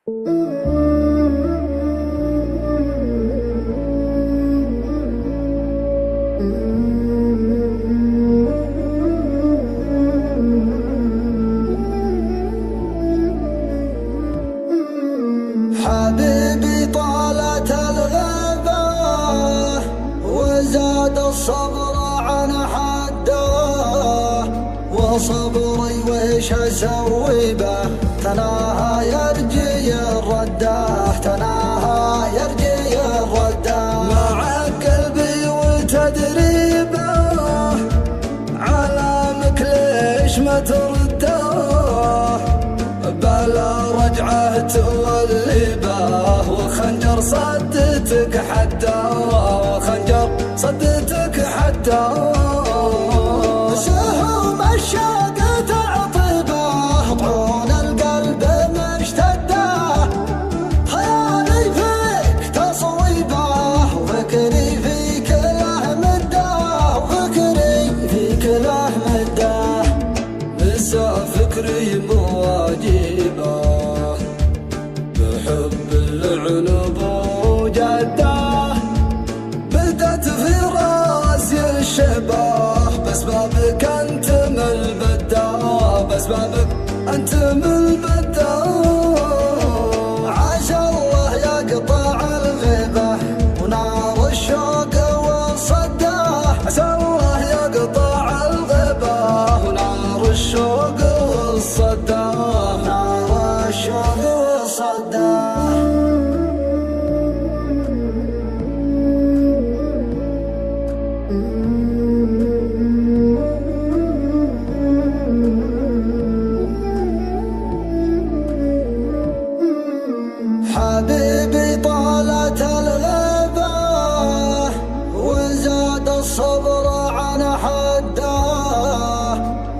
حبيبي طالت الغيبة وزاد الصبر عن حده، وصبري ويش اسوي به تناهى يرجي الرده، تناهى يرجي الرده. مع قلبي وتدريبه علامك ليش ما ترده، بلا رجعه تولي به وخنجر صدتك حتى، وخنجر صدتك حتى. سهم الشوق تعطيبه طعون القلب مشتده، خيالي فيك تصويبه وفكري فيك له مده، وفكري فيك له مده. لسه فكري مواجبه بحب العنب وجده، بدت في راسي الشبه بسببك انت من البده، بسببك انت من البده. عسى الله يقطع الغيبه ونار الشوق والصده، عسى الله يقطع الغيبه ونار الشوق والصده، نار الشوق والصده. حبيبي طالت الغيبة وزاد الصبر عن حده،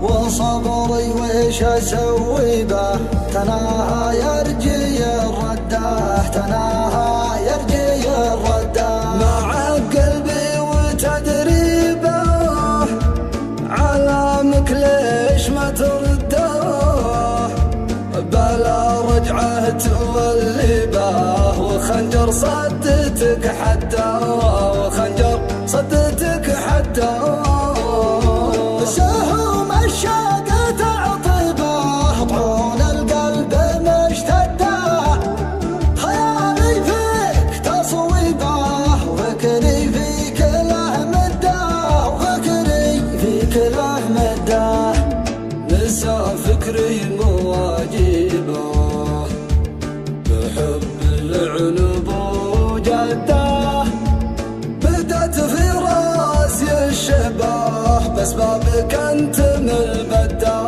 وصبري ويش اسوي به تناهى يرجي الرده، تناهى يرجي الرده. مع قلبي وتدريبه علامك ليش ما ترده، بلا رجعه تولي به وخنجر صدتك حتى، وخنجر صدتك حتى. سهم الشوق تعطيبه طعون القلب مشتده، خيالي فيك تصويبه وفكري فيك له مده، وفكري فيك له مده. لسه فكري مواجبه بحب العنب وجده، بدت في راسي الشبه بسببك انت من البده،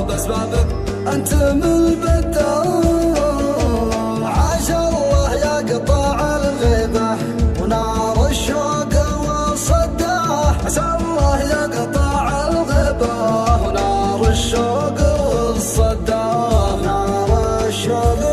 بسببك انت من البده. عسى الله يقطع الغيبه ونار الشوق والصده، عسى الله يقطع الغيبه ونار الشوق والصده، نار الشوق